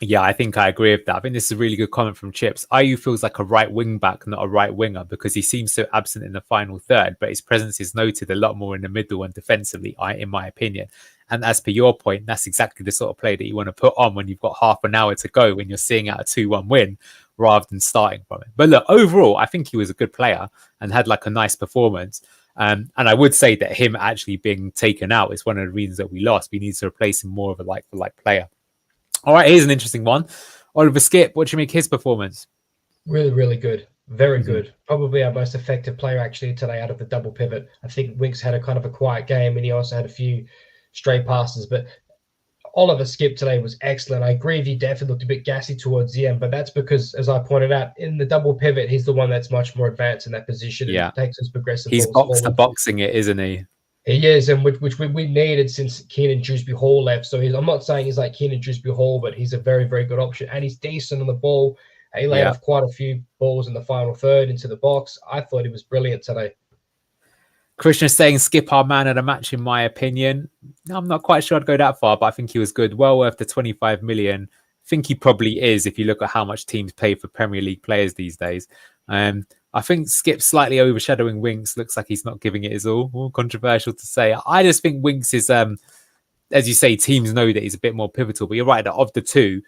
Yeah, I think I agree with that. I think this is a really good comment from Chips. Ayew feels like a right wing back, not a right winger, because he seems so absent in the final third, but his presence is noted a lot more in the middle and defensively, in my opinion. And as per your point, that's exactly the sort of play that you want to put on when you've got half an hour to go, when you're seeing out a 2-1 win, rather than starting from it. But look, overall, I think he was a good player and had like a nice performance. And I would say that him actually being taken out is one of the reasons that we lost. We need to replace him more of a like-for-like player. All right, here's an interesting one. Oliver Skipp, what do you make his performance? Really, really good. Very good. Probably our most effective player actually today out of the double pivot. I think Winks had a kind of a quiet game, and he also had a few stray passes. But Oliver Skipp today was excellent. I agree, he definitely looked a bit gassy towards the end, but that's because, as I pointed out, in the double pivot, he's the one that's much more advanced in that position. Yeah, and takes his progressive. He's box to boxing it, isn't he? He is, and which we needed since Keenan Dewsbury Hall left. So I'm not saying he's like Keenan Dewsbury Hall, but he's a very, very good option, and he's decent on the ball. He laid off quite a few balls in the final third into the box. I thought he was brilliant today. Christian is saying Skipp our man of the match, in my opinion. I'm not quite sure I'd go that far, but I think he was good. Well worth the 25 million. I think he probably is if you look at how much teams pay for Premier League players these days. I think Skipp slightly overshadowing Winks. Looks like he's not giving it his all. Controversial to say. I just think Winks is, as you say, teams know that he's a bit more pivotal. But you're right, that of the two,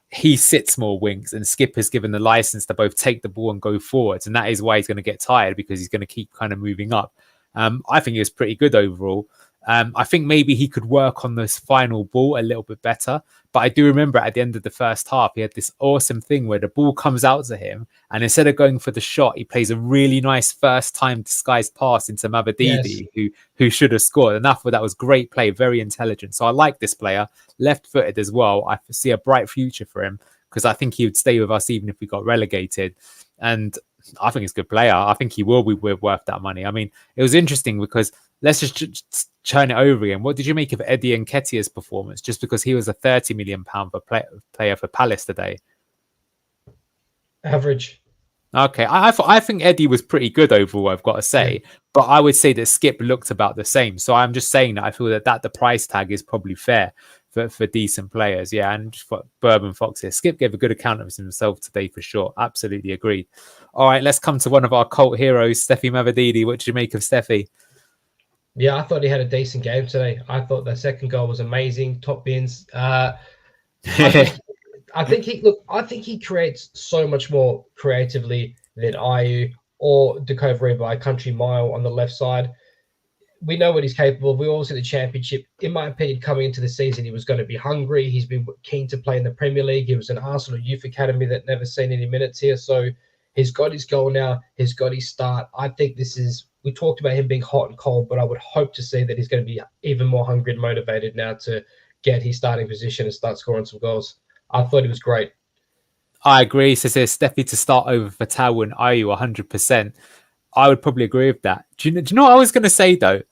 he sits more Winks, and Skipp has given the license to both take the ball and go forwards. And that is why he's going to get tired, because he's going to keep kind of moving up. I think he was pretty good overall. I think maybe he could work on this final ball a little bit better. But I do remember at the end of the first half, he had this awesome thing where the ball comes out to him, and instead of going for the shot, he plays a really nice first-time disguised pass into Mavididi, who should have scored. And that was great play, very intelligent. So I like this player, left-footed as well. I see a bright future for him, because I think he would stay with us even if we got relegated. And I think he's a good player. I think he will be worth that money. I mean, it was interesting because let's just turn it over again. What did you make of Eddie Nketiah's performance? Just because he was a £30 million player for Palace today. Average. Okay, I think Eddie was pretty good overall, I've got to say. But I would say that Skipp looked about the same. So I'm just saying that I feel that the price tag is probably fair for decent players. Yeah, and for Bourbon Fox here. Skipp gave a good account of himself today for sure. Absolutely agreed. All right, let's come to one of our cult heroes, Steffi Mavididi. What did you make of Steffi? Yeah, I thought he had a decent game today. I thought the second goal was amazing. Top bins. I think he creates so much more creatively than Ayew or Decovary by a country mile on the left side. we know what he's capable of. We all see the championship. In my opinion, coming into the season, he was going to be hungry. He's been keen to play in the Premier League. He was an Arsenal youth academy that never seen any minutes here. So he's got his goal now. He's got his start. I think this is, we talked about him being hot and cold, but I would hope to see that he's going to be even more hungry and motivated now to get his starting position and start scoring some goals. I thought he was great. I agree. So says Steffi to start over for Tau and Ayew 100%. I would probably agree with that. Do you know what I was going to say, though?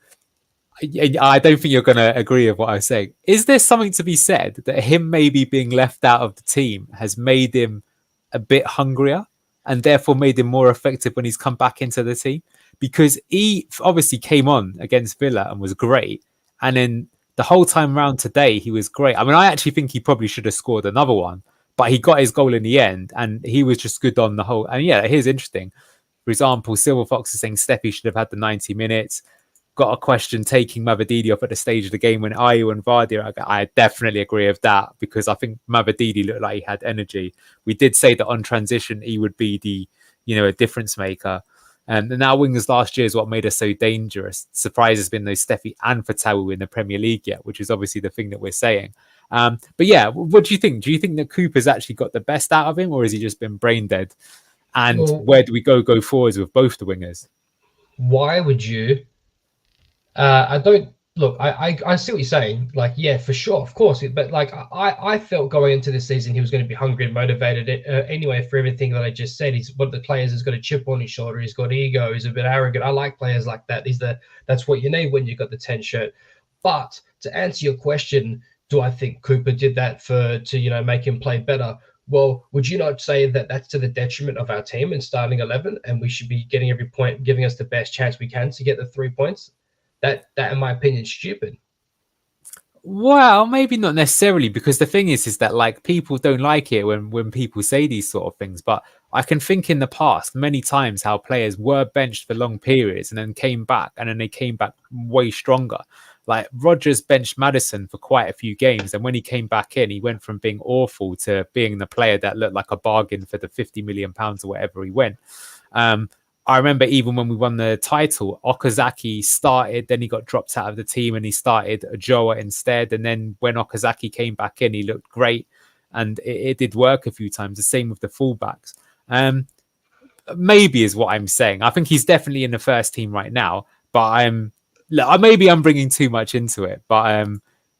I don't think you're going to agree with what I was saying. Is there something to be said that him maybe being left out of the team has made him a bit hungrier and therefore made him more effective when he's come back into the team? Because he obviously came on against Villa and was great. And then the whole time around today, he was great. I mean, I actually think he probably should have scored another one, but he got his goal in the end and he was just good on the whole. And yeah, here's interesting. For example, Silver Fox is saying Steffi should have had the 90 minutes. Got a question taking Mavadidi off at the stage of the game when Ayew and Vardy. I definitely agree with that because I think Mavadidi looked like he had energy. We did say that on transition he would be the, a difference maker. And now wingers last year is what made us so dangerous. Surprise has been those Steffi and Fatawu in the Premier League yet, which is obviously the thing that we're saying. But yeah, what do you think? Do you think that Cooper's actually got the best out of him, or has he just been brain dead? And where do we go forwards with both the wingers? Why would you? I don't look. I see what you're saying. Like, yeah, for sure, of course. But like, I felt going into this season he was going to be hungry and motivated. Anyway, for everything that I just said, he's one of the players who's got a chip on his shoulder. He's got ego. He's a bit arrogant. I like players like that. That's what you need when you got the 10 shirt. But to answer your question, do I think Cooper did that to make him play better? Well, would you not say that that's to the detriment of our team in starting 11, and we should be getting every point, giving us the best chance we can to get the 3 points? That, in my opinion, is stupid. Well, maybe not necessarily, because the thing is that like people don't like it when people say these sort of things. But I can think in the past many times how players were benched for long periods and then came back, and then they came back way stronger. Like Rodgers benched Maddison for quite a few games, and when he came back in, he went from being awful to being the player that looked like a bargain for the £50 million or whatever he went. I remember even when we won the title, Okazaki started, then he got dropped out of the team and he started Ajoa instead. And then when Okazaki came back in, he looked great and it did work a few times. The same with the fullbacks. Maybe is what I'm saying. I think he's definitely in the first team right now, but maybe I'm bringing too much into it. But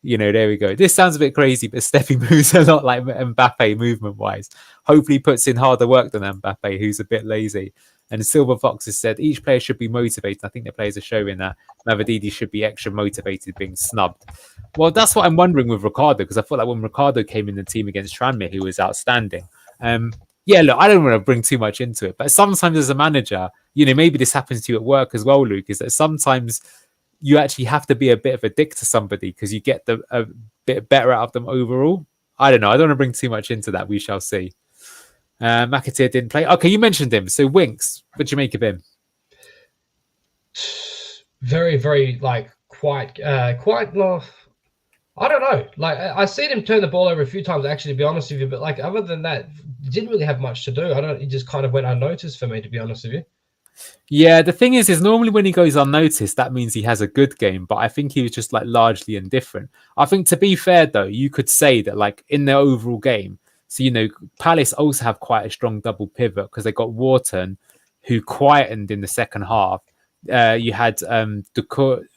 there we go. This sounds a bit crazy, but Steffi moves a lot like Mbappe movement-wise. Hopefully puts in harder work than Mbappe, who's a bit lazy. And Silver Fox has said each player should be motivated. I think the players are showing that Mavadidi should be extra motivated being snubbed. Well, that's what I'm wondering with Ricardo, because I felt like when Ricardo came in the team against Tranmere, he was outstanding. Yeah, look, I don't want to bring too much into it, but sometimes as a manager, maybe this happens to you at work as well, Luke, is that sometimes you actually have to be a bit of a dick to somebody because you get a bit better out of them overall. I don't know. I don't want to bring too much into that. We shall see. McAteer didn't play. Okay, you mentioned him. So Winks, what do you make of him? Very, very quite. I don't know. I seen him turn the ball over a few times, actually, to be honest with you. But other than that, didn't really have much to do. He just kind of went unnoticed for me, to be honest with you. Yeah, the thing is normally when he goes unnoticed, that means he has a good game. But I think he was just largely indifferent. I think to be fair, though, you could say that in the overall game. So, Palace also have quite a strong double pivot because they got Wharton, who quietened in the second half. You had Doucouré,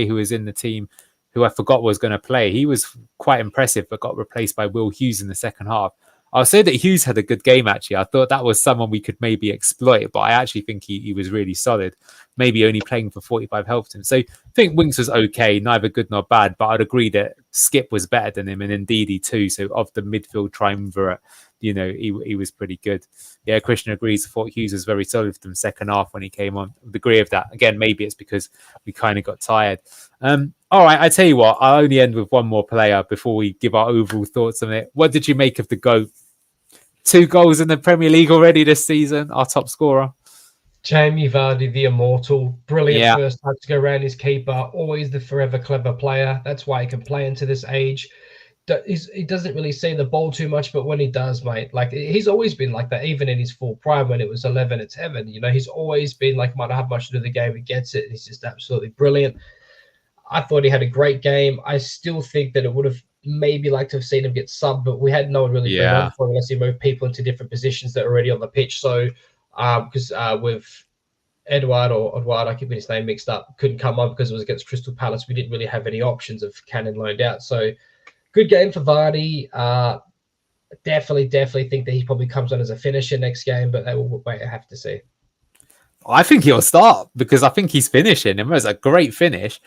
who was in the team, who I forgot was going to play. He was quite impressive, but got replaced by Will Hughes in the second half. I'll say that Hughes had a good game, actually. I thought that was someone we could maybe exploit, but I actually think he was really solid. Maybe only playing for 45 helped him. So I think Winks was okay, neither good nor bad, but I'd agree that Skip was better than him, and Ndidi too. So of the midfield triumvirate, he was pretty good. Yeah, Christian agrees. I thought Hughes was very solid for the second half when he came on. I would agree with that. Again, maybe it's because we kind of got tired. All right, I tell you what, I'll only end with one more player before we give our overall thoughts on it. What did you make of the GOAT? 2 goals in the Premier League already this season, our top scorer. Jamie Vardy, the immortal. Brilliant first touch to go around his keeper. Always the forever clever player. That's why he can play into this age. he doesn't really see the ball too much, but when he does, mate, like he's always been like that, even in his full prime when it was 11, it's heaven. You know, he's always been like, might not have much to do with the game, he gets it. He's just absolutely brilliant. I thought he had a great game. I still think that it would have maybe liked to have seen him get subbed, but we had no one really bring on for him unless he moved people into different positions that are already on the pitch. So, because with Edouard, I keep getting his name mixed up, couldn't come on because it was against Crystal Palace. We didn't really have any options of Cannon loaned out. So, good game for Vardy. Definitely think that he probably comes on as a finisher next game, but they will wait. I have to see. I think he'll start because I think he's finishing. It was a great finish.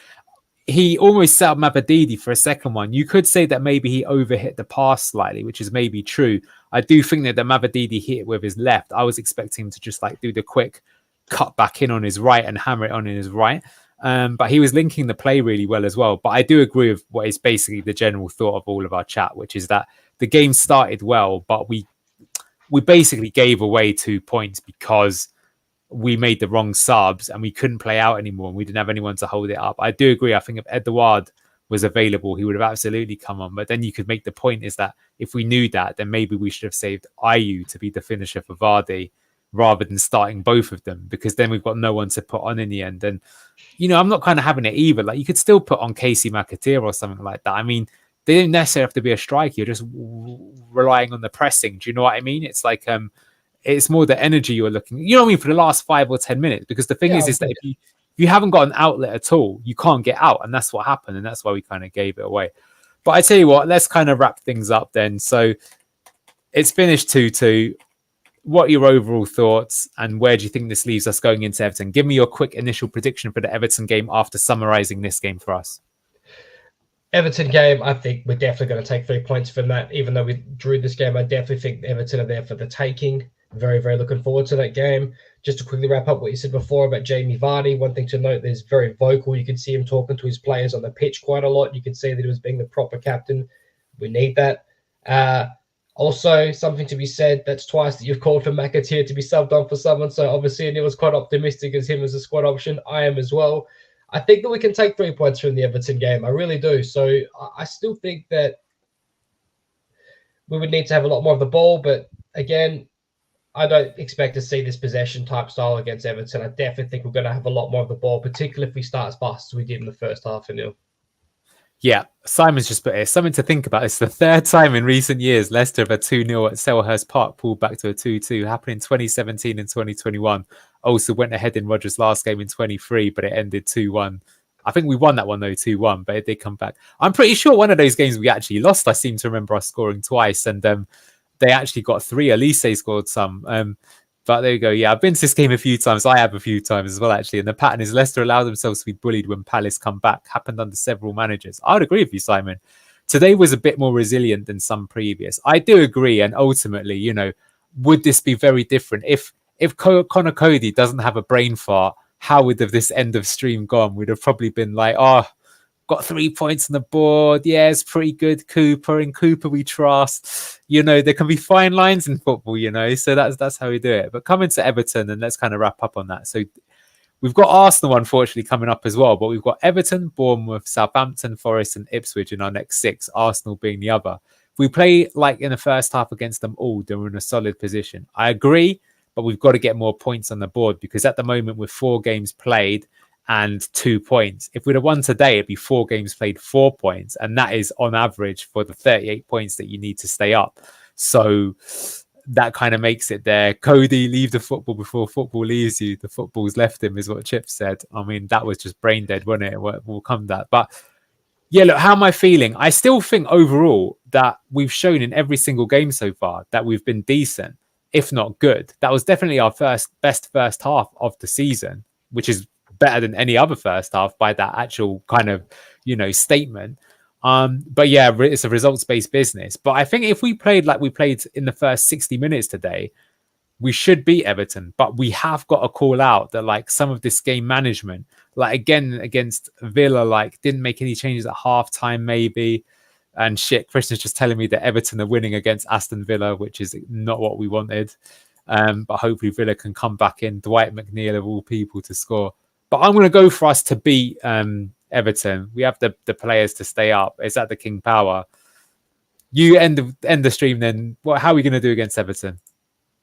He almost set up Mabadidi for a second one. You could say that maybe he overhit the pass slightly, which is maybe true. I do think that the Mabadidi hit with his left. I was expecting him to just like do the quick cut back in on his right and hammer it on in his right. But he was linking the play really well as well. But I do agree with what is basically the general thought of all of our chat, which is that the game started well, but we basically gave away 2 points because we made the wrong subs and we couldn't play out anymore and we didn't have anyone to hold it up. I do agree. I think if Edouard was available, he would have absolutely come on. But then you could make the point is that if we knew that, then maybe we should have saved Ayew to be the finisher for Vardy rather than starting both of them, because then we've got no one to put on in the end. And, you know, I'm not kind of having it either. Like, you could still put on Casey McAteer or something like that. I mean, they don't necessarily have to be a striker. You're just relying on the pressing. Do you know what I mean? It's like, it's more the energy you're looking, you know what I mean, for the last 5 or 10 minutes. Because the thing is that if you haven't got an outlet at all, you can't get out. And that's what happened. And that's why we kind of gave it away. But I tell you what, let's kind of wrap things up then. So it's finished 2-2. What are your overall thoughts and where do you think this leaves us going into Everton? Give me your quick initial prediction for the Everton game after summarising this game for us. Everton game, I think we're definitely going to take 3 points from that. Even though we drew this game, I definitely think Everton are there for the taking. Very, very looking forward to that game. Just to quickly wrap up what you said before about Jamie Vardy, one thing to note, there's very vocal. You can see him talking to his players on the pitch quite a lot. You can see that he was being the proper captain. We need that. Also, something to be said, that's twice that you've called for McAteer to be subbed on for someone. So obviously, and it was quite optimistic as him as a squad option. I am as well. I think that we can take 3 points from the Everton game. I really do. So I still think that we would need to have a lot more of the ball. But again, I don't expect to see this possession type style against Everton. I definitely think we're going to have a lot more of the ball, particularly if we start as fast as we did in the first half. Yeah, Simon's just put here something to think about. It's the third time in recent years Leicester have a 2-0 at Selhurst Park pulled back to a 2-2. Happened in 2017 and 2021. Also went ahead in Rodgers' last game in 23, but it ended 2-1. I think we won that one though, 2-1, but it did come back. I'm pretty sure one of those games we actually lost. I seem to remember us scoring twice, and they actually got 3. Elise scored some. But there you go. Yeah, I've been to this game a few times. I have a few times as well, actually. And the pattern is Leicester allow themselves to be bullied when Palace come back. Happened under several managers. I would agree with you, Simon. Today was a bit more resilient than some previous. I do agree. And ultimately, you know, would this be very different? If Connor Cody doesn't have a brain fart, how would have this end of stream gone? We'd have probably been like, oh, got 3 points on the board. Yeah, it's pretty good, Cooper. In Cooper, we trust. You know, there can be fine lines in football, you know. So that's how we do it. But coming to Everton, and let's kind of wrap up on that. So we've got Arsenal, unfortunately, coming up as well. But we've got Everton, Bournemouth, Southampton, Forest, and Ipswich in our next 6, Arsenal being the other. If we play like in the first half against them all, then we're in a solid position. I agree, but we've got to get more points on the board because at the moment, with 4 games played, and 2 points. If we'd have won today, it'd be 4 games played, 4 points. And that is on average for the 38 points that you need to stay up. So that kind of makes it there. Cody, leave the football before football leaves you. The football's left him is what Chip said. I mean, that was just brain dead, wasn't it? We'll come to that. But yeah, look, how am I feeling? I still think overall that we've shown in every single game so far that we've been decent, if not good. That was definitely our best first half of the season, which is better than any other first half by that actual kind of, you know, statement. But yeah, it's a results-based business. But I think if we played like we played in the first 60 minutes today, we should beat Everton. But we have got to call out that like some of this game management, like again against Villa, like didn't make any changes at halftime maybe. And shit, Christian's just telling me that Everton are winning against Aston Villa, which is not what we wanted. But hopefully Villa can come back in. Dwight McNeil of all people to score. But I'm going to go for us to beat Everton. We have the players to stay up. It's at the King Power. You end the stream then. How are we going to do against Everton?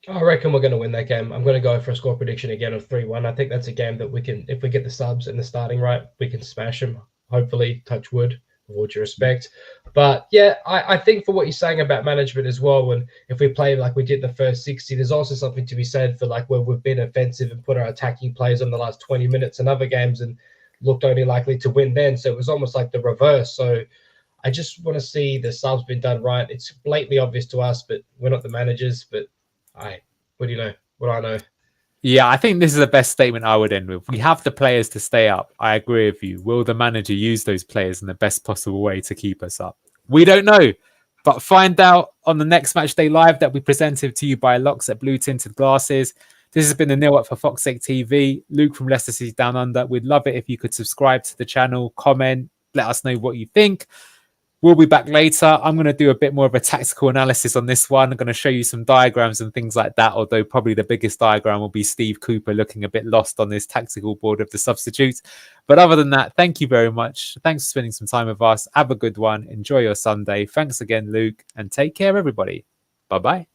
I reckon we're going to win that game. I'm going to go for a score prediction again of 3-1. I think that's a game that we can, if we get the subs and the starting right, we can smash them. Hopefully, touch wood, with all due respect. But yeah, I think for what you're saying about management as well, and if we play like we did in the first 60, there's also something to be said for like where we've been offensive and put our attacking plays on the last 20 minutes in other games and looked only likely to win then. So it was almost like the reverse. So I just want to see the subs been done right. It's blatantly obvious to us, but we're not the managers. But what do you know? What do I know? Yeah, I think this is the best statement I would end with. We have the players to stay up. I agree with you. Will the manager use those players in the best possible way to keep us up? We don't know, but find out on the next Match Day Live that we presented to you by Locks at Blue Tinted Glasses. This has been the Nil Up for Fox's Sake TV. Luke from Leicester City Down Under. We'd love it if you could subscribe to the channel, comment, let us know what you think. We'll be back later. I'm going to do a bit more of a tactical analysis on this one. I'm going to show you some diagrams and things like that, although probably the biggest diagram will be Steve Cooper looking a bit lost on this tactical board of the substitutes. But other than that, thank you very much. Thanks for spending some time with us. Have a good one. Enjoy your Sunday. Thanks again, Luke, and take care, everybody. Bye-bye.